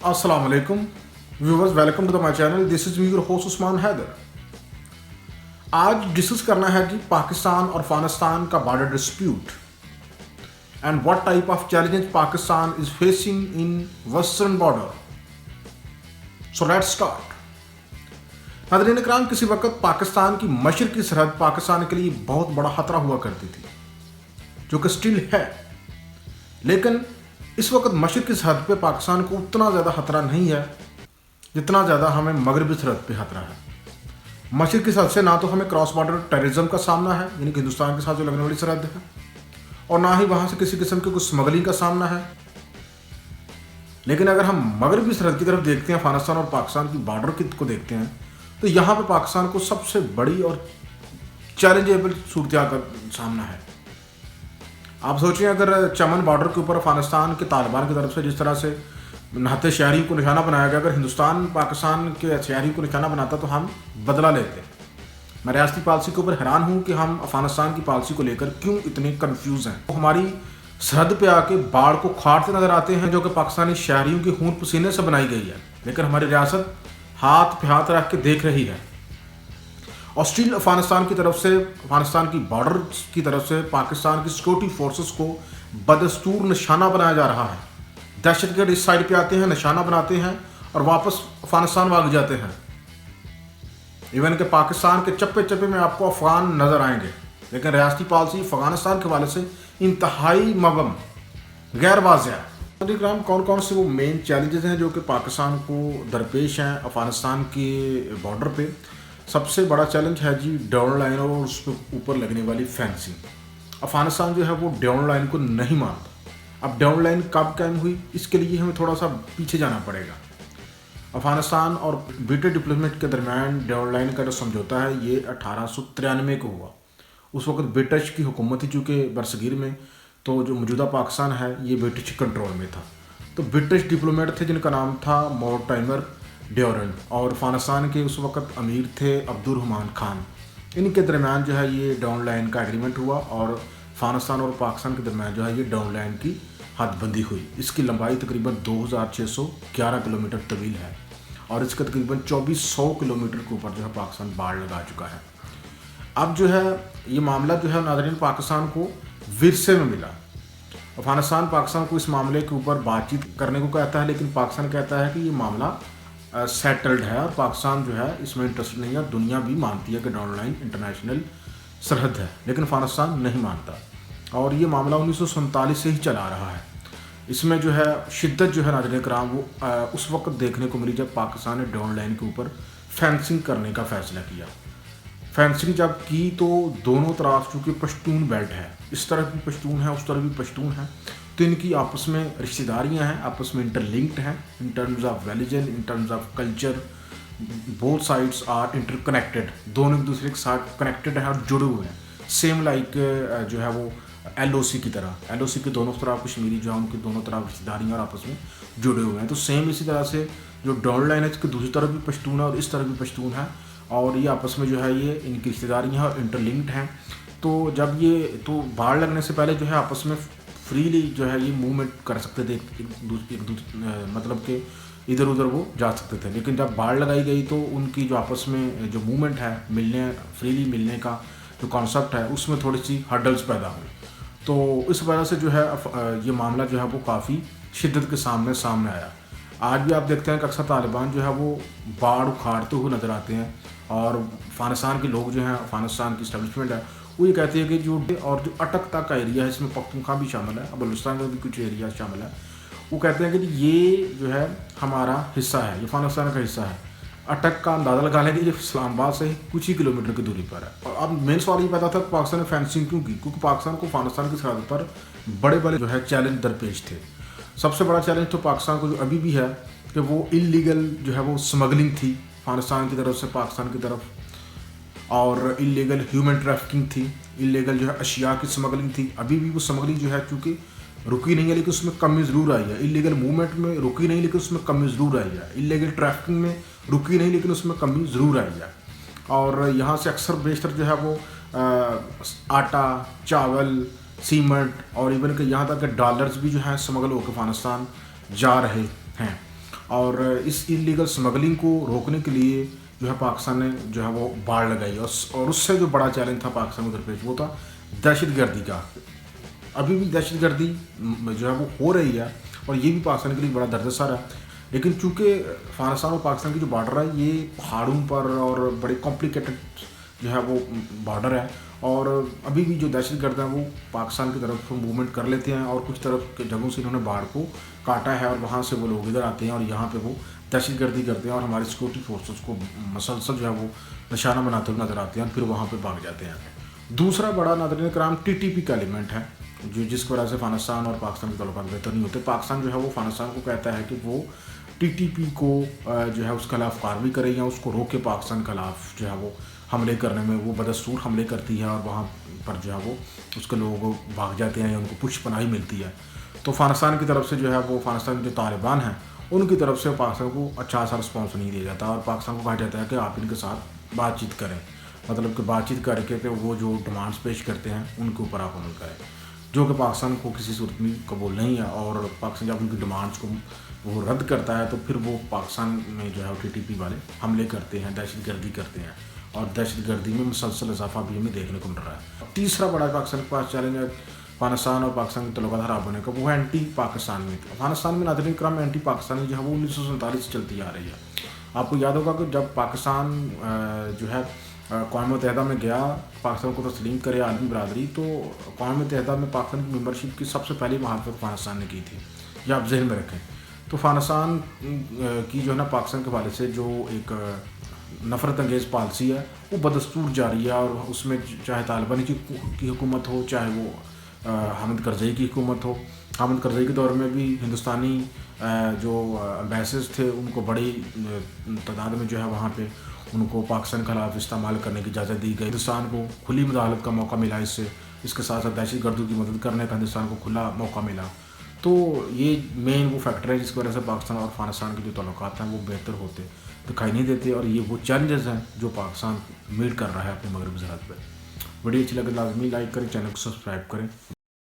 Assalamu alaikum viewers, welcome to my channel. This is me your host Usman Haider. आज discuss करना है जी पाकिस्तान और अफगानिस्तान का border dispute and what type of challenges Pakistan is facing in western border. So let's start. नाज़रीन इकराम, किसी वक्त पाकिस्तान की मशरकी सरहद पाकिस्तान के लिए बहुत बड़ा खतरा हुआ करती थी, जो कि स्टिल है. लेकिन इस वक्त मशरकी सरहद पे पाकिस्तान को उतना ज़्यादा खतरा नहीं है जितना ज़्यादा हमें मगरबी सरहद पे खतरा है. मशरकी सरहद से ना तो हमें क्रॉस बॉर्डर टेररिज्म का सामना है, यानी कि हिंदुस्तान के साथ जो लगने वाली सरहद है, और ना ही वहाँ से किसी किस्म की कुछ स्मगलिंग का सामना है. लेकिन अगर हम मगरबी सरहद की तरफ देखते हैं, अफगानिस्तान और पाकिस्तान की बॉर्डर को देखते हैं, तो यहाँ पर पाकिस्तान को सबसे बड़ी और चैलेंजेबल सूरत का सामना है. आप सोचिए, अगर चमन बॉर्डर के ऊपर अफगानिस्तान के तालिबान की तरफ से जिस तरह से नहाते शहरी को निशाना बनाया गया, अगर हिंदुस्तान पाकिस्तान के शहरी को निशाना बनाता तो हम बदला लेते. मैं रियासती पॉलिसी के ऊपर हैरान हूँ कि हम अफगानिस्तान की पॉलिसी को लेकर क्यों इतने कंफ्यूज हैं. तो हमारी सरहद पे आके बाढ़ को खाड़ते नजर आते हैं, जो कि पाकिस्तानी शहरियों के खून पसीने से बनाई गई है, लेकिन हमारी रियासत हाथ पे हाथ रख के देख रही है. और स्टिल अफगानिस्तान की तरफ से, अफगानिस्तान की बॉर्डर की तरफ से पाकिस्तान की सिक्योरिटी फोर्सेस को बदस्तूर निशाना बनाया जा रहा है. दहशतगर्द इस साइड पे आते हैं, निशाना बनाते हैं और वापस अफगानिस्तान भाग जाते हैं. इवन के पाकिस्तान के चप्पे चप्पे में आपको अफगान नजर आएंगे, लेकिन रियासती पॉलिसी अफगानिस्तान के हवाले से इंतहाई मबम गैर वाज़ेह है. कौन कौन से वो मेन चैलेंजेस हैं जो कि पाकिस्तान को दरपेश हैं अफगानिस्तान के बॉर्डर पे. सबसे बड़ा चैलेंज है जी डाउन लाइन और उस पर ऊपर लगने वाली फेंसिंग. अफगानिस्तान जो है वो डाउन लाइन को नहीं मानता. अब डाउन लाइन कब कायम हुई, इसके लिए हमें थोड़ा सा पीछे जाना पड़ेगा. अफगानिस्तान और ब्रिटिश डिप्लोमेट के दरमियान डाउन लाइन का जो समझौता है ये 1893 को हुआ. उस वक्त ब्रिटिश की हुकूमत थी चूँकि बरसगीर में, तो जो मौजूदा पाकिस्तान है ये ब्रिटिश कंट्रोल में था. तो ब्रिटिश डिप्लोमेट थे जिनका नाम था मोर्टाइमर ड्यूरेंट, और अफगानिस्तान के उस वक्त अमीर थे अब्दुर्रहमान खान. इनके दरमियान जो है ये डाउन लाइन का एग्रीमेंट हुआ और अफगानिस्तान और पाकिस्तान के दरमियान जो है ये डाउन लाइन की हदबंदी हुई. इसकी लंबाई तकरीबन 2611 किलोमीटर तवील है और इसका तकरीबन 2400 किलोमीटर के ऊपर जो है पाकिस्तान बाढ़ लगा चुका है. अब जो है ये मामला जो है नाज़रीन पाकिस्तान को विरसे में मिला. अफगानिस्तान पाकिस्तान को इस मामले के ऊपर बातचीत करने को कहता है, लेकिन पाकिस्तान कहता है कि ये मामला सेटल्ड है और पाकिस्तान जो है इसमें इंटरेस्टेड नहीं है. दुनिया भी मानती है कि डाउन लाइन इंटरनेशनल सरहद है, लेकिन अफगानिस्तान नहीं मानता. और ये मामला 1947 से ही चला रहा है. इसमें जो है शिद्दत जो है नाज़रीन कराम वो उस वक्त देखने को मिली जब पाकिस्तान ने डाउन लाइन के ऊपर फेंसिंग करने का फैसला किया. फेंसिंग जब की तो दोनों तरफ चूँकि पश्तून बेल्ट है, इस तरफ भी पश्तून है उस तरफ भी पश्तून है, तो इनकी आपस में रिश्तेदारियां हैं, आपस में इंटरलिंक्ड हैं in terms of religion, in terms of culture. Both sides are interconnected, दोनों एक दूसरे के साथ कनेक्टेड हैं और जुड़े हुए हैं. सेम लाइक जो है वो LOC की तरह, LOC के दोनों तरफ कश्मीरी जो है उनकी दोनों तरफ रिश्तेदारियाँ और आपस में जुड़े हुए हैं. तो सेम इसी तरह से जो डाउन लाइन है इसकी दूसरी तरफ भी पश्तून है और इस तरफ भी पश्तून है, और ये आपस में जो है ये इनकी रिश्तेदारियाँ और इंटरलिंक्ड हैं. तो जब ये तो बाढ़ लगने से पहले जो है आपस में फ्रीली जो है ये मूवमेंट कर सकते थे, मतलब कि इधर उधर वो जा सकते थे. लेकिन जब बाढ़ लगाई गई तो उनकी जो आपस में जो मूवमेंट है, मिलने फ्रीली मिलने का जो कॉन्सेप्ट है, उसमें थोड़ी सी हर्डल्स पैदा हुई. तो इस वजह से जो है ये मामला जो है वो काफ़ी शिद्दत के सामने आया. आज भी आप देखते हैं कि अक्सर तालिबान जो है वो बाढ़ उखाड़ते हुए नज़र आते हैं, और अफगानिस्तान के लोग जो हैं, अफगानिस्तान की इस्टेब्लिशमेंट है, वो ये कहती है कि जो अटक तक का एरिया है, इसमें पख्तूनख्वा भी शामिल है, बलूचिस्तान का भी कुछ एरिया शामिल है, वो कहते हैं कि ये जो है हमारा हिस्सा है, ये अफगानिस्तान का हिस्सा है. अटक का अंदाज़ा लगा लें कि ये इस्लामाबाद से कुछ ही किलोमीटर की दूरी पर है. और अब मेन सवाल ये पैदा था कि पाकिस्तान ने फेंसिंग क्यों की, क्योंकि पाकिस्तान को अफगानिस्तान की सरहद पर बड़े बड़े जो है चैलेंज दरपेश थे. सबसे बड़ा चैलेंज तो पाकिस्तान को जो अभी भी है कि वो इलीगल जो है वो स्मगलिंग थी अफगानिस्तान की तरफ से पाकिस्तान की तरफ, और इलीगल ह्यूमन ट्रैफिकिंग थी, इलीगल जो है अशिया की स्मगलिंग थी. अभी भी वो स्मगलिंग जो है चूँकि रुकी नहीं है, लेकिन उसमें कमी ज़रूर आई है. इलीगल मूवमेंट में रुकी नहीं, लेकिन उसमें कमी ज़रूर आई है. इलीगल ट्रैफिकिंग में रुकी नहीं, लेकिन उसमें कमी ज़रूर आई है. और यहाँ से अक्सर बेशतर जो है वो आटा, चावल, सीमेंट और इवन के यहाँ तक कि डॉलर्स भी जो है स्मगल होकर अफगानिस्तान जा रहे हैं. اور اس انلیگل اسمگلنگ کو روکنے کے لیے جو ہے پاکستان نے جو ہے وہ باڑ لگائی، اور اس سے جو بڑا چیلنج تھا پاکستان کو درپیش وہ تھا دہشت گردی کا۔ ابھی بھی دہشت گردی جو ہے وہ ہو رہی ہے، اور یہ بھی پاکستان کے لیے بڑا دردسر ہے، لیکن چونکہ افغانستان اور پاکستان کی جو بارڈر ہے یہ پہاڑوں پر اور بڑے کمپلیکیٹڈ جو ہے وہ بارڈر ہے، اور ابھی بھی جو دہشت گرد ہیں وہ پاکستان کی طرف موومنٹ کر لیتے ہیں، اور کچھ طرف کے جگہوں سے انہوں نے باڑ کو کاٹا ہے، اور وہاں سے وہ لوگ ادھر آتے ہیں اور یہاں پہ وہ دہشت گردی کرتے ہیں، اور ہماری سیکورٹی فورسز کو مسلسل جو ہے وہ نشانہ بناتے ہوئے نظر آتے ہیں، اور پھر وہاں پہ بھاگ جاتے ہیں۔ دوسرا بڑا ناظرین کرام ٹی ٹی پی کا ایلیمنٹ ہے، جس کی وجہ سے افغانستان اور پاکستان کے تعلقات بہتر نہیں ہوتے۔ پاکستان جو ہے وہ افغانستان کو کہتا ہے کہ وہ ٹی ٹی پی کو جو ہے اس کے خلاف کارروائی کرے یا اس کو روک کے پاکستان کے خلاف جو ہے وہ حملے کرنے میں وہ بدستور حملے کرتی ہے، اور وہاں پر جو ہے وہ اس کے لوگ بھاگ جاتے ہیں یا ان کو پشت پناہی ملتی ہے۔ تو افغانستان کی طرف سے جو ہے وہ افغانستان کے جو طالبان ہیں ان کی طرف سے پاکستان کو اچھا سا رسپانس نہیں دیا جاتا، اور پاکستان کو کہا جاتا ہے کہ آپ ان کے ساتھ بات چیت کریں، مطلب کہ بات چیت کر کے تو وہ جو ڈیمانڈس پیش کرتے ہیں ان کے اوپر آپ عمل کریں، جو کہ پاکستان کو کسی صورت میں قبول نہیں ہے۔ اور پاکستان جب ان کی ڈیمانڈس کو وہ رد کرتا ہے تو پھر وہ پاکستان میں جو ہے ٹی ٹی پی والے حملے کرتے ہیں، دہشت گردی کرتے ہیں، اور دہشت گردی میں مسلسل اضافہ بھی ہمیں دیکھنے کو مل رہا ہے۔ تیسرا بڑا پاکستان کے پاس چیلنج ہے افغانستان اور پاکستان کے تعلقات خراب ہونے کا، وہ ہے اینٹی پاکستان میں۔ افغانستان میں ناظرین کرام اینٹی پاکستانی جو ہے وہ 1947 سے چلتی آ رہی ہے۔ آپ کو یاد ہوگا کہ جب پاکستان جو ہے اقوام متحدہ میں گیا پاکستان کو تسلیم کرے عالمی برادری، تو اقوام متحدہ میں پاکستان کی ممبرشپ کی سب سے پہلی مخالفت افغانستان نے کی تھی، یہ آپ ذہن میں رکھیں۔ تو افغانستان کی جو ہے نا پاکستان کے حوالے سے جو ایک نفرت انگیز پالیسی ہے وہ بدستور جاری ہے، اور اس میں چاہے طالبان کی حکومت ہو، چاہے وہ حامد کرزئی کی حکومت ہو۔ حامد کرزئی کے دور میں بھی ہندوستانی جو امبیسڈرز تھے ان کو بڑی تعداد میں جو ہے وہاں پہ ان کو پاکستان کے خلاف استعمال کرنے کی اجازت دی گئی۔ ہندوستان کو کھلی مداخلت کا موقع ملا، اس کے ساتھ ساتھ دہشت گردوں کی مدد کرنے کا ہندوستان کو کھلا موقع ملا۔ تو یہ مین وہ فیکٹر ہے جس کی وجہ سے پاکستان اور افغانستان کے جو تعلقات ہیں وہ بہتر ہوتے دکھائی نہیں دیتے، اور یہ وہ چیلنجز ہیں جو پاکستان میٹ کر رہا ہے اپنے مغربی سرحد پہ۔ ویڈیو اچھی لگے لازمی لائک کریں، چینل کو سبسکرائب کریں۔